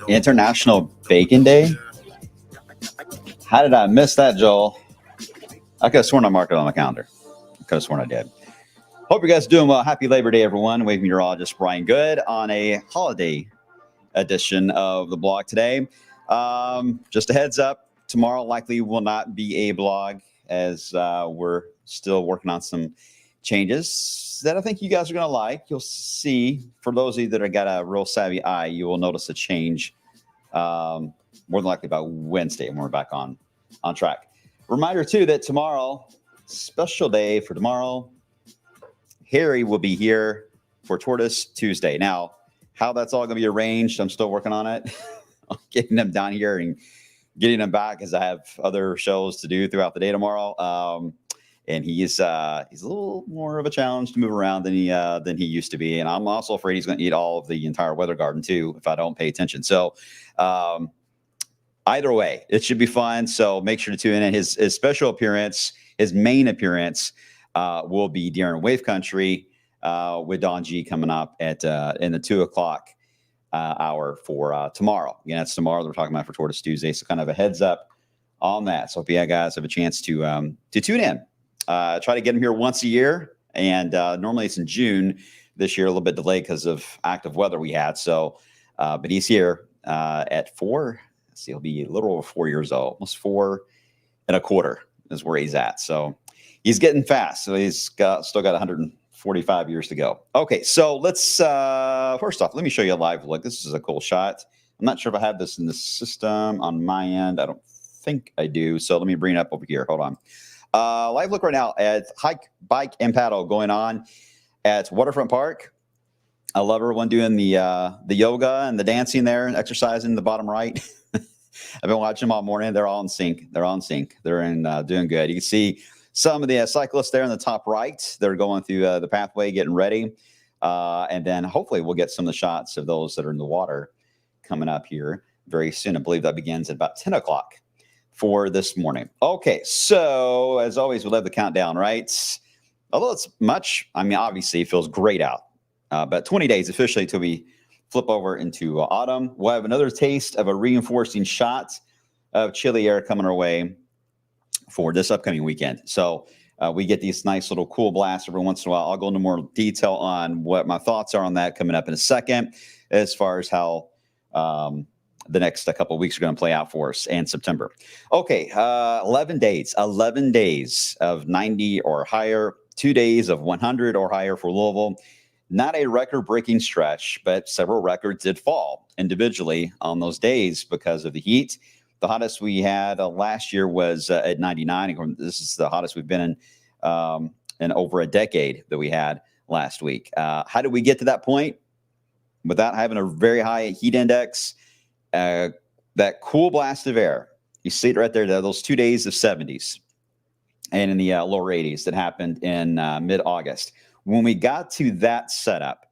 International Bacon Day? How did I miss that, Joel? I could have sworn I marked it on the calendar. I could have sworn I did. Hope you guys are doing well. Happy Labor Day, everyone. Waving your all just Brian Good on a holiday edition of the blog today. Just a heads up, tomorrow likely will not be a blog as we're still working on some changes that I think you guys are going to like. You'll see, for those of you that have got a real savvy eye, you will notice a change more than likely by Wednesday when we're back on track. Reminder, too, that tomorrow, special day for tomorrow, Harry will be here for Tortoise Tuesday. Now, how that's all going to be arranged, I'm still working on it. Getting them down here and getting them back because I have other shows to do throughout the day tomorrow. And he's a little more of a challenge to move around than he used to be. And I'm also afraid he's going to eat all of the entire weather garden too if I don't pay attention. So either way, it should be fun. So make sure to tune in. His special appearance, his main appearance, will be during Wave Country with Don G coming up at in the 2:00 hour for tomorrow. Again, that's tomorrow that we're talking about for Tortoise Tuesday. So kind of a heads up on that. So if you guys have a chance to tune in, try to get him here once a year. And normally it's in June. This year, a little bit delayed because of active weather we had. So, but he's here at 4. Let's see, he'll be a little over 4 years old, almost 4 1/4 is where he's at. So he's getting fast. So he's still got 145 years to go. Okay, so let's first off, let me show you a live look. This is a cool shot. I'm not sure if I have this in the system on my end. I don't think I do. So let me bring it up over here. Hold on. Live look right now at hike, bike, and paddle going on at Waterfront Park. I love everyone doing the yoga and the dancing there and exercising in the bottom right. I've been watching them all morning. They're all in sync. They're in doing good. You can see some of the cyclists there in the top right. They're going through the pathway, getting ready. And then hopefully we'll get some of the shots of those that are in the water coming up here very soon. I believe that begins at about 10 o'clock for this morning. Okay, so as always, we'll have the countdown, right? Although it's much, I mean, obviously it feels great out. But 20 days officially till we flip over into autumn. We'll have another taste of a reinforcing shot of chilly air coming our way for this upcoming weekend. So we get these nice little cool blasts every once in a while. I'll go into more detail on what my thoughts are on that coming up in a second, as far as how the next couple of weeks are going to play out for us and September. Okay, 11 days of 90 or higher, 2 days of 100 or higher for Louisville. Not a record-breaking stretch, but several records did fall individually on those days because of the heat. The hottest we had last year was at 99. This is the hottest we've been in over a decade that we had last week. How did we get to that point? Without having a very high heat index, that cool blast of air. You see it right there, those 2 days of 70s and in the lower 80s that happened in mid-August. When we got to that setup,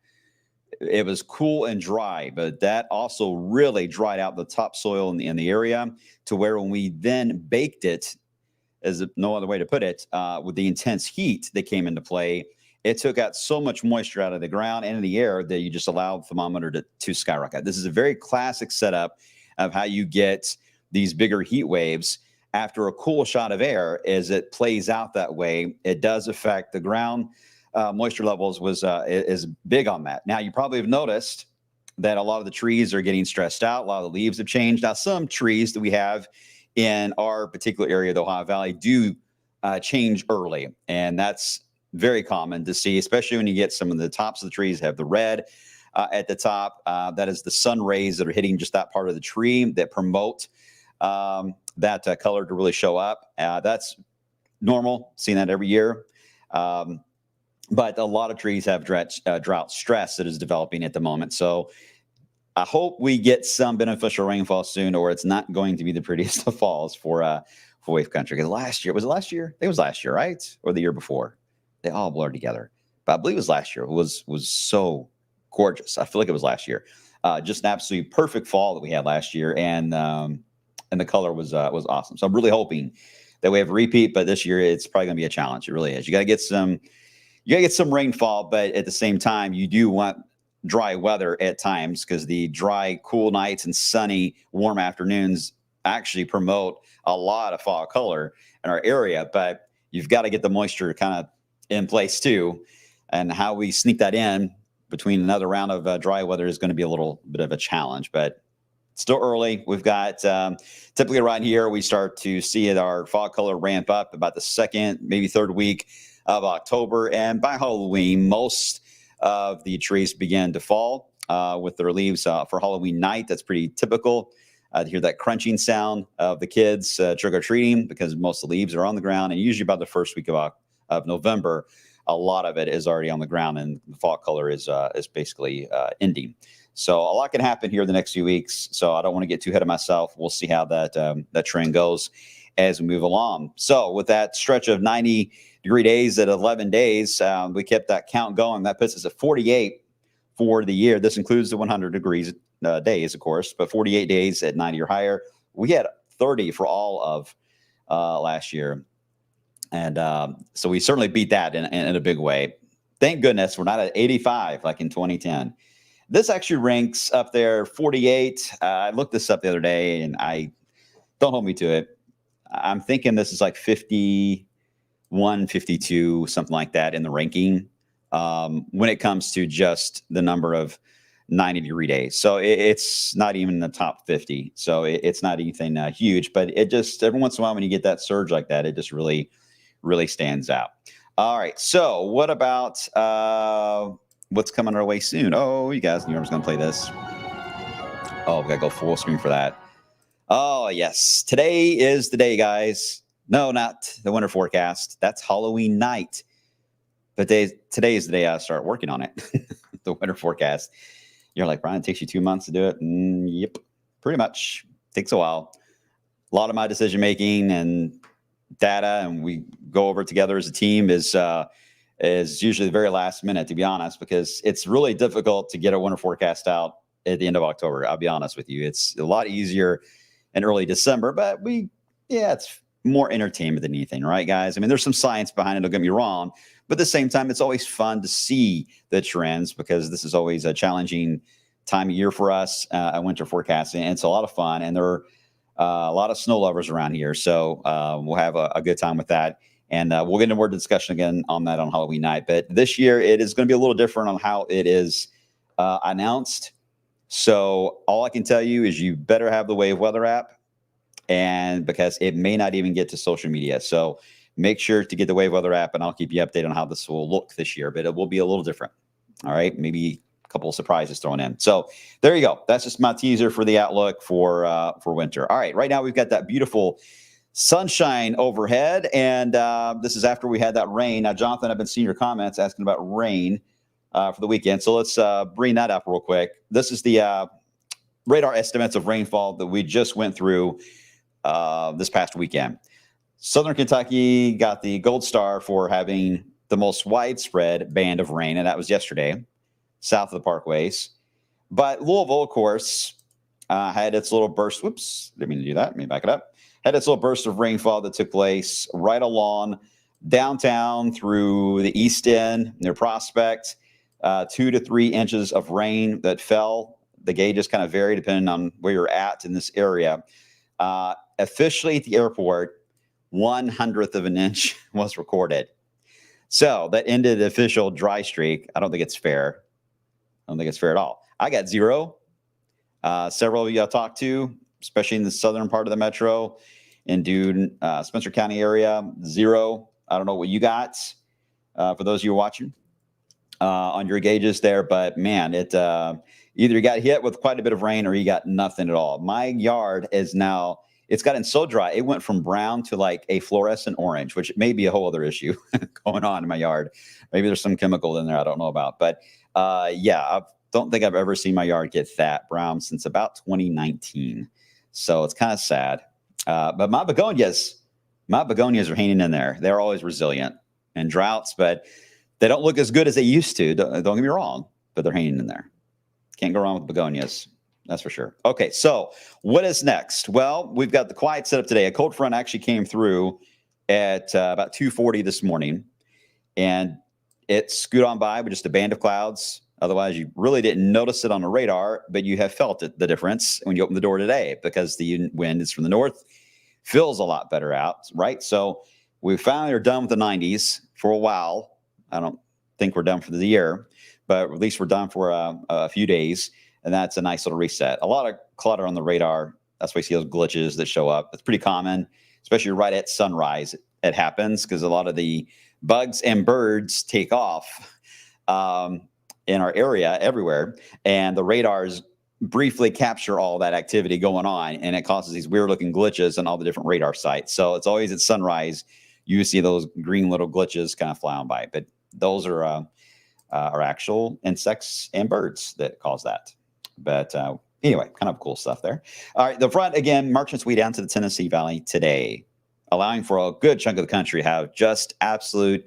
it was cool and dry, but that also really dried out the topsoil in the area to where when we then baked it, as no other way to put it, with the intense heat that came into play, it took out so much moisture out of the ground and in the air that you just allowed the thermometer to skyrocket. This is a very classic setup of how you get these bigger heat waves after a cool shot of air. As it plays out that way, it does affect the ground. Moisture levels is big on that. Now, you probably have noticed that a lot of the trees are getting stressed out. A lot of the leaves have changed. Now, some trees that we have in our particular area of the Ohio Valley do change early, and that's very common to see, especially when you get some of the tops of the trees have the red at the top. That is the sun rays that are hitting just that part of the tree that promote that color to really show up. That's normal, seeing that every year. But a lot of trees have drought stress that is developing at the moment. So I hope we get some beneficial rainfall soon, or it's not going to be the prettiest of falls for Wave Country. Because last year, was it last year? It was last year, right? Or the year before? They all blurred together. But I believe it was last year. It was so gorgeous. I feel like it was last year. Just an absolutely perfect fall that we had last year, and the color was awesome. So I'm really hoping that we have a repeat. But this year, it's probably going to be a challenge. It really is. You got to get some rainfall, but at the same time, you do want dry weather at times because the dry, cool nights and sunny, warm afternoons actually promote a lot of fall color in our area. But you've got to get the moisture kind of in place too. And how we sneak that in between another round of dry weather is going to be a little bit of a challenge. But still early. We've got typically around here, we start to see our fall color ramp up about the second, maybe third week of October. And by Halloween, most of the trees begin to fall with their leaves for Halloween night. That's pretty typical to hear that crunching sound of the kids trick-or-treating because most of the leaves are on the ground. And usually about the first week of November, a lot of it is already on the ground and the fall color is basically ending. So a lot can happen here the next few weeks. So I don't want to get too ahead of myself. We'll see how that trend goes as we move along. So with that stretch of 90-degree days at 11 days, we kept that count going. That puts us at 48 for the year. This includes the 100 degrees days, of course, but 48 days at 90 or higher. We had 30 for all of last year. And so we certainly beat that in a big way. Thank goodness we're not at 85 like in 2010. This actually ranks up there 48. I looked this up the other day, and don't hold me to it. I'm thinking this is like 51, 52, something like that in the ranking when it comes to just the number of 90-degree days. So it's not even in the top 50. So it's not anything huge, but it just every once in a while when you get that surge like that, it just really, really stands out. All right. So what about what's coming our way soon? Oh, you guys knew I was going to play this. Oh, we got to go full screen for that. Oh, yes. Today is the day, guys. No, not the winter forecast. That's Halloween night. But today is the day I start working on it, the winter forecast. You're like, Brian, it takes you 2 months to do it? Yep, pretty much. Takes a while. A lot of my decision-making and data, and we go over it together as a team, is usually the very last minute, to be honest, because it's really difficult to get a winter forecast out at the end of October. I'll be honest with you. It's a lot easier in early December, but it's more entertainment than anything, right, guys? I mean, there's some science behind it, don't get me wrong, but at the same time, it's always fun to see the trends because this is always a challenging time of year for us at winter forecasting. And it's a lot of fun, and there are a lot of snow lovers around here, so we'll have a good time with that. And we'll get into more discussion again on that on Halloween night. But this year, it is going to be a little different on how it is announced. So all I can tell you is you better have the Wave Weather app, and because it may not even get to social media. So make sure to get the Wave Weather app, and I'll keep you updated on how this will look this year. But it will be a little different. All right, maybe a couple of surprises thrown in. So there you go. That's just my teaser for the outlook for winter. All right, right now we've got that beautiful sunshine overhead, and this is after we had that rain. Now, Jonathan, I've been seeing your comments asking about rain for the weekend, so let's bring that up real quick. This is the radar estimates of rainfall that we just went through this past weekend. Southern Kentucky got the gold star for having the most widespread band of rain, and that was yesterday, south of the parkways. But Louisville, of course, had its little burst. Whoops, didn't mean to do that. Let me back it up. Had its little burst of rainfall that took place right along downtown through the East End near Prospect. 2 to 3 inches of rain that fell. The gauges kind of vary depending on where you're at in this area. Officially at the airport, 1/100th of an inch was recorded. So that ended the official dry streak. I don't think it's fair. I don't think it's fair at all. I got 0. Several of you I talked to, especially in the southern part of the metro, in Goode, Spencer County area, 0. I don't know what you got for those of you watching on your gauges there, but man, it either you got hit with quite a bit of rain or you got nothing at all. My yard is now, it's gotten so dry, it went from brown to like a fluorescent orange, which may be a whole other issue going on in my yard. Maybe there's some chemical in there I don't know about, but I don't think I've ever seen my yard get that brown since about 2019. So it's kind of sad. But my begonias are hanging in there. They're always resilient in droughts, but they don't look as good as they used to. Don't get me wrong, but they're hanging in there. Can't go wrong with begonias. That's for sure. Okay, so what is next? Well, we've got the quiet setup today. A cold front actually came through at about 2:40 this morning, and it scooted on by with just a band of clouds. Otherwise, you really didn't notice it on the radar, but you have felt it, the difference when you open the door today, because the wind is from the north, feels a lot better out, right? So we finally are done with the 90s for a while. I don't think we're done for the year, but at least we're done for a few days, and that's a nice little reset. A lot of clutter on the radar. That's why you see those glitches that show up. It's pretty common, especially right at sunrise. It happens because a lot of the bugs and birds take off in our area everywhere, and the radars briefly capture all that activity going on, and it causes these weird looking glitches on all the different radar sites. So it's always at sunrise you see those green little glitches kind of fly on by, but those are actual insects and birds that cause that. But anyway, kind of cool stuff there. All right, the front again marching its way down to the Tennessee Valley today, allowing for a good chunk of the country to have just absolute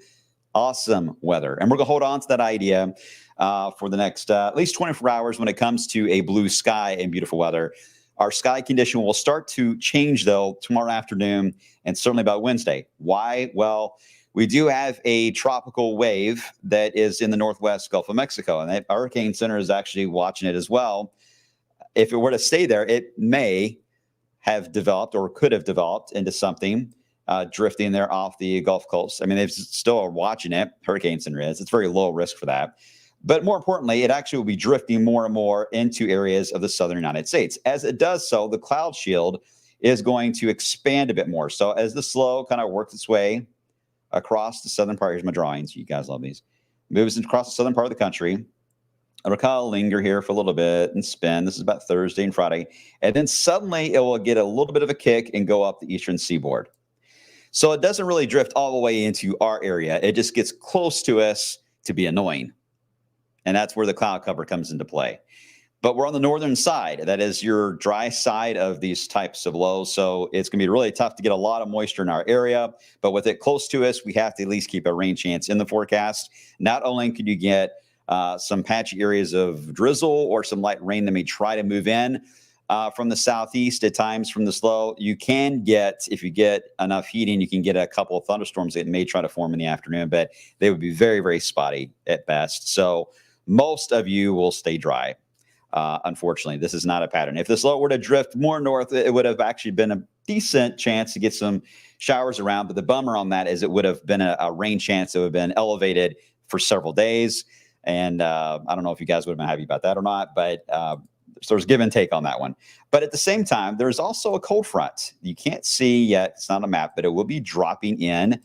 awesome weather. And we're going to hold on to that idea for the next at least 24 hours when it comes to a blue sky and beautiful weather. Our sky condition will start to change, though, tomorrow afternoon and certainly by Wednesday. Why? Well, we do have a tropical wave that is in the northwest Gulf of Mexico, and the Hurricane Center is actually watching it as well. If it were to stay there, it may have developed or could have developed into something drifting there off the Gulf Coast. I mean, they still are watching it. Hurricane Center is. It's very low risk for that. But more importantly, it actually will be drifting more and more into areas of the southern United States. As it does so, the cloud shield is going to expand a bit more. So as the slow kind of works its way across the southern part, here's my drawings. You guys love these. Moves across the southern part of the country. It'll kind of linger here for a little bit and spin. This is about Thursday and Friday. And then suddenly it will get a little bit of a kick and go up the eastern seaboard. So it doesn't really drift all the way into our area. It just gets close to us to be annoying. And that's where the cloud cover comes into play. But we're on the northern side. That is your dry side of these types of lows. So it's going to be really tough to get a lot of moisture in our area. But with it close to us, we have to at least keep a rain chance in the forecast. Not only could you get some patchy areas of drizzle or some light rain that may try to move in from the southeast at times from the slow, you can get, if you get enough heating, you can get a couple of thunderstorms that may try to form in the afternoon, but they would be very, very spotty at best. So most of you will stay dry. Unfortunately, this is not a pattern. If this low were to drift more north, it would have actually been a decent chance to get some showers around. But the bummer on that is it would have been a rain chance that would have been elevated for several days. And I don't know if you guys would have been happy about that or not, but so there's give and take on that one. But at the same time, there's also a cold front. You can't see yet. It's not a map, but it will be dropping in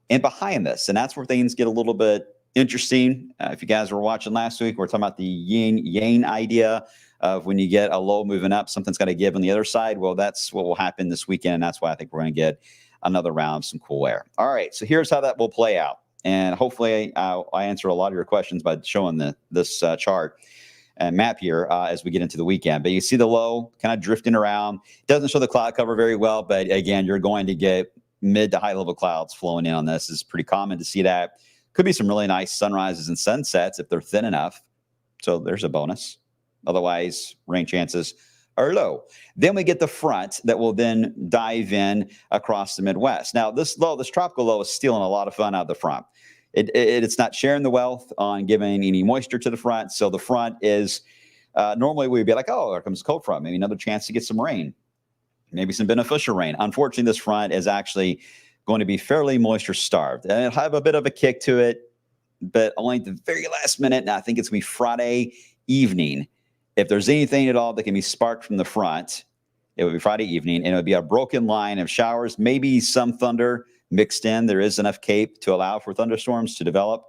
and behind this. And that's where things get a little bit interesting. If you guys were watching last week, we're talking about the yin-yang idea of when you get a low moving up, something's got to give on the other side. Well, that's what will happen this weekend. And that's why I think we're going to get another round of some cool air. All right, so here's how that will play out. And hopefully I answer a lot of your questions by showing this chart and map here as we get into the weekend. But you see the low kind of drifting around. It doesn't show the cloud cover very well, but again, you're going to get mid to high level clouds flowing in on this. It's pretty common to see that. Could be some really nice sunrises and sunsets if they're thin enough. So there's a bonus. Otherwise, rain chances are low. Then we get the front that will then dive in across the Midwest. Now, this tropical low is stealing a lot of fun out of the front. It's not sharing the wealth on giving any moisture to the front. So the front is normally we'd be like, oh, there comes a cold front. Maybe another chance to get some rain, maybe some beneficial rain. Unfortunately, this front is actually going to be fairly moisture starved. And it'll have a bit of a kick to it, but only at the very last minute. And I think it's going to be Friday evening. If there's anything at all that can be sparked from the front, it would be Friday evening, and it would be a broken line of showers, maybe some thunder mixed in. There is enough cape to allow for thunderstorms to develop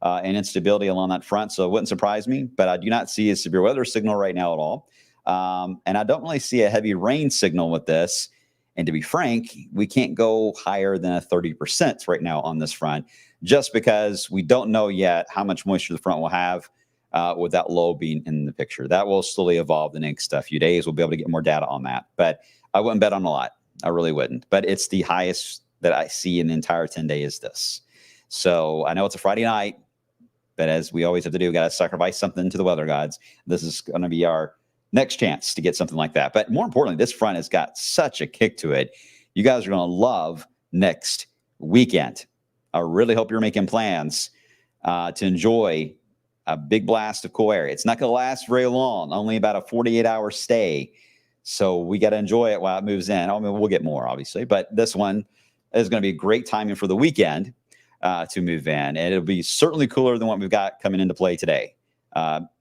and instability along that front. So it wouldn't surprise me, but I do not see a severe weather signal right now at all. And I don't really see a heavy rain signal with this. And to be frank, we can't go higher than a 30% right now on this front, just because we don't know yet how much moisture the front will have with that low being in the picture. That will slowly evolve the next few days. We'll be able to get more data on that. But I wouldn't bet on a lot. I really wouldn't. But it's the highest that I see in the entire 10 days is this. So I know it's a Friday night, but as we always have to do, got to sacrifice something to the weather gods. This is going to be our next chance to get something like that. But more importantly, this front has got such a kick to it. You guys are going to love next weekend. I really hope you're making plans to enjoy a big blast of cool air. It's not going to last very long, only about a 48-hour stay. So we got to enjoy it while it moves in. I mean, we'll get more, obviously, but this one is going to be great timing for the weekend to move in. And it'll be certainly cooler than what we've got coming into play today.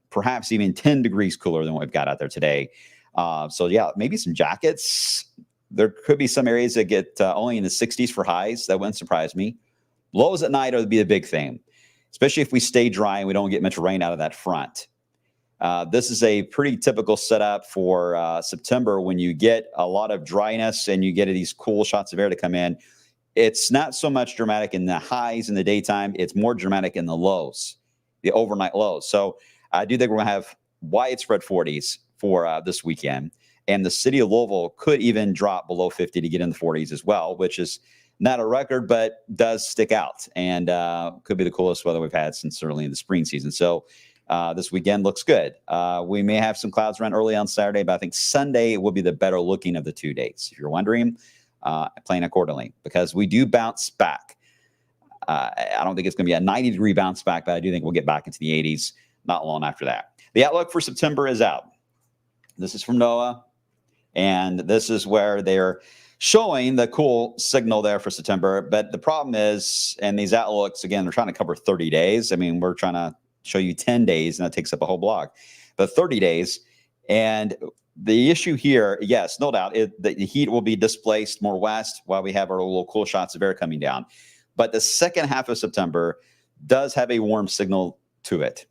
Perhaps even 10 degrees cooler than what we've got out there today. So, yeah, maybe some jackets. There could be some areas that get only in the 60s for highs. That wouldn't surprise me. Lows at night would be a big thing, especially if we stay dry and we don't get much rain out of that front. This is a pretty typical setup for September when you get a lot of dryness and you get these cool shots of air to come in. It's not so much dramatic in the highs in the daytime. It's more dramatic in the lows, the overnight lows. So I do think we're going to have widespread 40s for this weekend. And the city of Louisville could even drop below 50 to get in the 40s as well, which is not a record, but does stick out and could be the coolest weather we've had since early in the spring season. So this weekend looks good. We may have some clouds around early on Saturday, but I think Sunday will be the better looking of the 2 days. If you're wondering, plan accordingly because we do bounce back. I don't think it's going to be a 90-degree bounce back, but I do think we'll get back into the 80s not long after that. The outlook for September is out. This is from NOAA. And this is where they're showing the cool signal there for September. But the problem is, and these outlooks, again, they're trying to cover 30 days. I mean, we're trying to show you 10 days, and that takes up a whole blog. But 30 days. And the issue here, yes, no doubt, the heat will be displaced more west while we have our little cool shots of air coming down. But the second half of September does have a warm signal to it.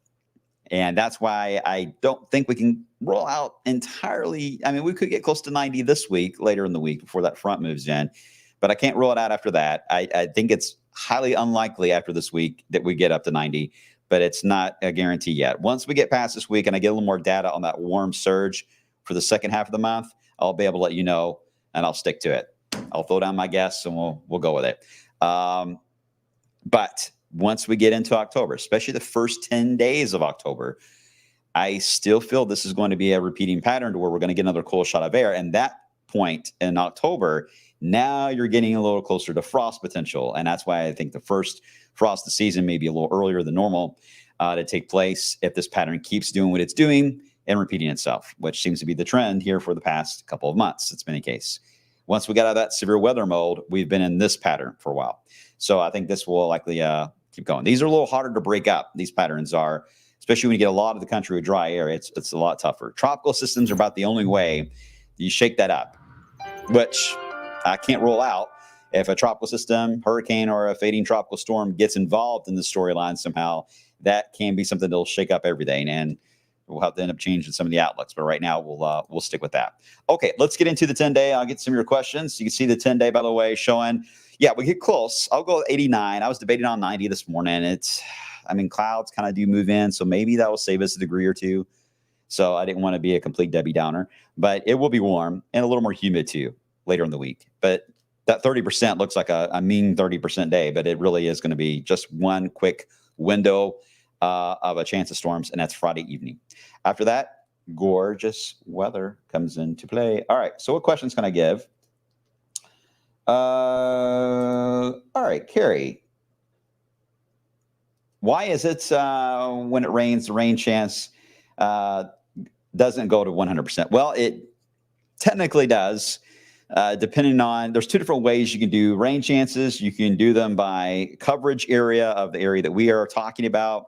And that's why I don't think we can roll out entirely. I mean, we could get close to 90 this week, later in the week, before that front moves in. But I can't rule it out after that. I think it's highly unlikely after this week that we get up to 90, but it's not a guarantee yet. Once we get past this week and I get a little more data on that warm surge for the second half of the month, I'll be able to let you know, and I'll stick to it. I'll throw down my guess, and we'll go with it. But once we get into October, especially the first 10 days of October, I still feel this is going to be a repeating pattern to where we're going to get another cool shot of air. And that point in October, now you're getting a little closer to frost potential. And that's why I think the first frost of the season may be a little earlier than normal to take place if this pattern keeps doing what it's doing and repeating itself, which seems to be the trend here for the past couple of months. It's been the case. Once we got out of that severe weather mode, we've been in this pattern for a while. So I think this will likely keep going. These are a little harder to break up. These patterns are, especially when you get a lot of the country with dry air, it's a lot tougher. Tropical systems are about the only way you shake that up, which I can't rule out. If a tropical system, hurricane, or a fading tropical storm gets involved in the storyline somehow, that can be something that'll shake up everything, and we'll have to end up changing some of the outlooks. But right now, we'll stick with that. Okay, let's get into the 10-day. I'll get some of your questions. You can see the 10-day, by the way, showing. Yeah, we get close. I'll go with 89. I was debating on 90 this morning. Clouds kind of do move in, so maybe that will save us a degree or two. So I didn't want to be a complete Debbie Downer, but it will be warm and a little more humid too later in the week. But that 30% looks like a mean 30% day, but it really is going to be just one quick window of a chance of storms, and that's Friday evening. After that, gorgeous weather comes into play. All right, so what questions can I give? All right, Carrie. Why is it when it rains, the rain chance doesn't go to 100%? Well, it technically does, depending on, there's two different ways you can do rain chances. You can do them by coverage area of the area that we are talking about,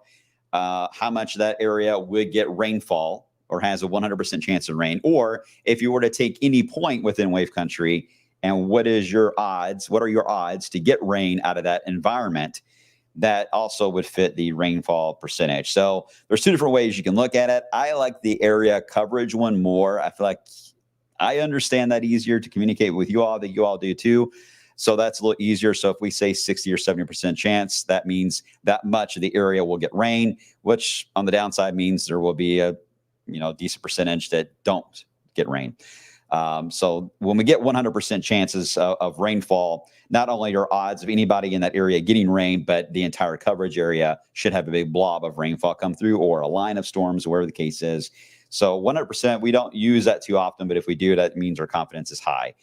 how much that area would get rainfall or has a 100% chance of rain. Or if you were to take any point within wave country, and what are your odds to get rain out of that environment, that also would fit the rainfall percentage. So there's two different ways you can look at it. I like the area coverage one more. I feel like I understand that easier to communicate with you all, that you all do too. So that's a little easier. So if we say 60 or 70% chance, that means that much of the area will get rain, which on the downside means there will be a decent percentage that don't get rain. So when we get 100% chances of rainfall, not only are odds of anybody in that area getting rain, but the entire coverage area should have a big blob of rainfall come through, or a line of storms, wherever the case is. So 100%, we don't use that too often, but if we do, that means our confidence is high.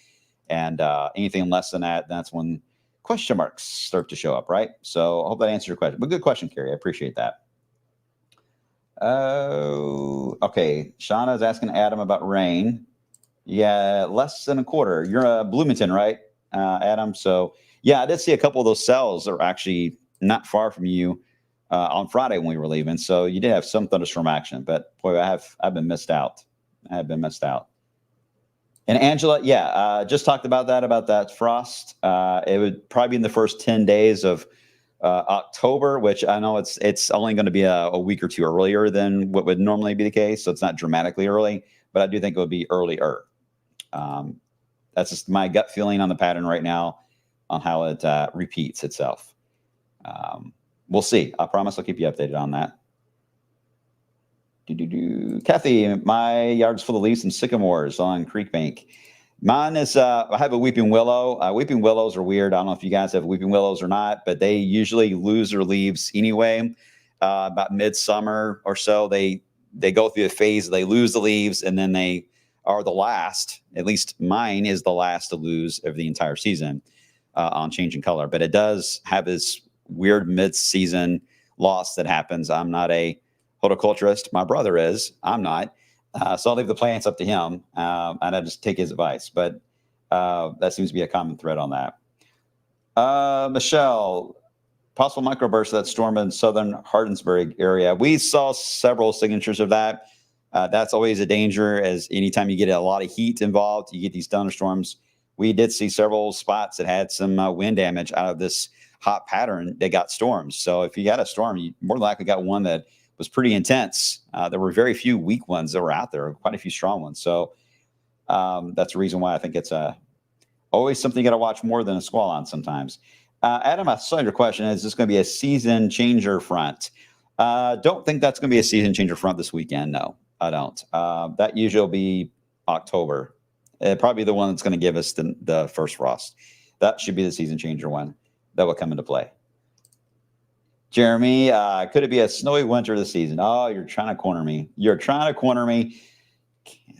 And anything less than that, that's when question marks start to show up, right? So I hope that answers your question. But good question, Carrie. I appreciate that. Oh, okay. Shauna's asking Adam about rain. Yeah, less than a quarter. You're Bloomington, right, Adam? So, yeah, I did see a couple of those cells that are actually not far from you on Friday when we were leaving. So you did have some thunderstorm action, but boy, I've been missed out. I have been missed out. And Angela, yeah, just talked about that frost. It would probably be in the first 10 days of October, which I know it's only going to be a week or two earlier than what would normally be the case. So it's not dramatically early, but I do think it would be earlier. Um, that's just my gut feeling on the pattern right now on how it repeats itself. We'll see. I promise I'll keep you updated on that. Kathy, my yard's full of leaves and sycamores on Creek Bank. Mine is, I have a weeping willow. Weeping willows are weird. I don't know if you guys have weeping willows or not, but they usually lose their leaves anyway. About midsummer or so, they go through a phase, they lose the leaves, and then they are the last. At least mine is the last to lose of the entire season on changing color. But it does have this weird mid-season loss that happens. I'm not a horticulturist. My brother is. I'm not. So I'll leave the plants up to him, and I just take his advice. But that seems to be a common thread on that. Michelle, possible microburst of that storm in southern Hardensburg area. We saw several signatures of that. That's always a danger, as anytime you get a lot of heat involved, you get these thunderstorms. We did see several spots that had some wind damage out of this hot pattern that got storms. So if you got a storm, you more than likely got one that was pretty intense. There were very few weak ones that were out there, quite a few strong ones. So that's the reason why I think it's always something you got to watch more than a squall on sometimes. Adam, I saw your question. Is this going to be a season changer front? Don't think that's going to be a season changer front this weekend. No, I don't. That usually will be October. Probably the one that's going to give us the first frost. That should be the season changer one that will come into play. Jeremy, could it be a snowy winter this season? Oh, you're trying to corner me. You're trying to corner me.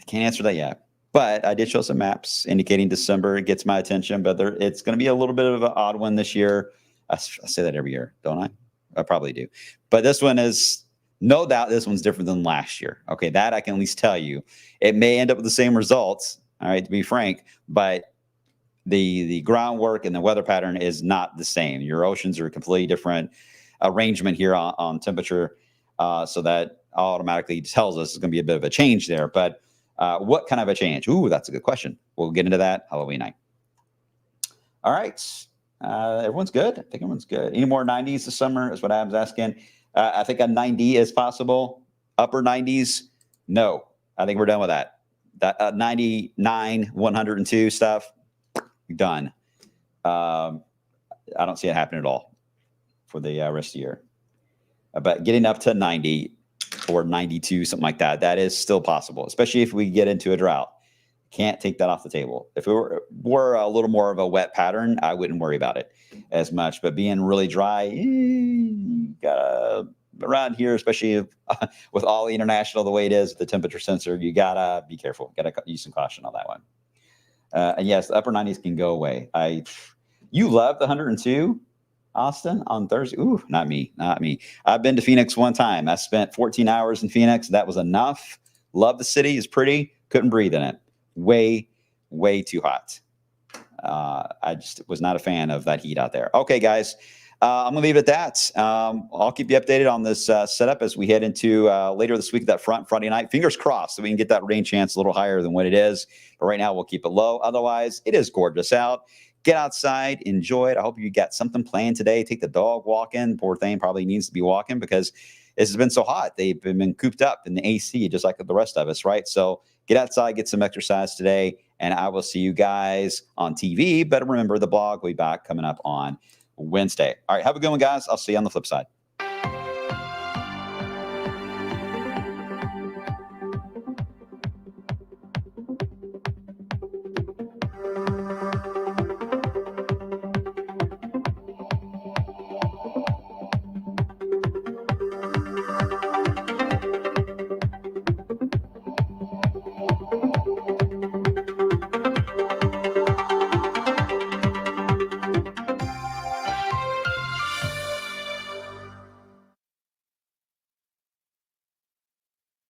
Can't answer that yet. But I did show some maps indicating December. It gets my attention, but it's going to be a little bit of an odd one this year. I say that every year, don't I? I probably do. But this one is, no doubt, this one's different than last year. Okay, that I can at least tell you. It may end up with the same results, all right, to be frank, but the groundwork and the weather pattern is not the same. Your oceans are a completely different arrangement here on temperature. So that automatically tells us it's going to be a bit of a change there. But what kind of a change? Ooh, that's a good question. We'll get into that Halloween night. All right. Everyone's good. I think everyone's good. Any more 90s this summer is what I was asking. I think a 90 is possible. Upper 90s? No. I think we're done with that. That 99, 102 stuff, done. I don't see it happening at all for the rest of the year. But getting up to 90 or 92, something like that, that is still possible, especially if we get into a drought. Can't take that off the table. If it were a little more of a wet pattern, I wouldn't worry about it as much. But being really dry, gotta, around here, especially with all the international the way it is, the temperature sensor, you gotta be careful. Gotta use some caution on that one. And yes, the upper 90s can go away. You love the 102, Austin, on Thursday. Ooh, not me. I've been to Phoenix one time. I spent 14 hours in Phoenix. That was enough. Love the city. It's pretty. Couldn't breathe in it. Way too hot. I just was not a fan of that heat out there. Okay, guys, I'm gonna leave it at that. I'll keep you updated on this setup as we head into later this week, that Friday night. Fingers crossed that we can get that rain chance a little higher than what it is. But right now we'll keep it low. Otherwise, it is gorgeous out. Get outside, enjoy it. I hope you got something planned today. Take the dog walking. Poor thing probably needs to be walking because this has been so hot. They've been cooped up in the AC just like the rest of us, right? So get outside, get some exercise today, and I will see you guys on TV. But remember, the blog will be back coming up on Wednesday. All right, have a good one, guys. I'll see you on the flip side.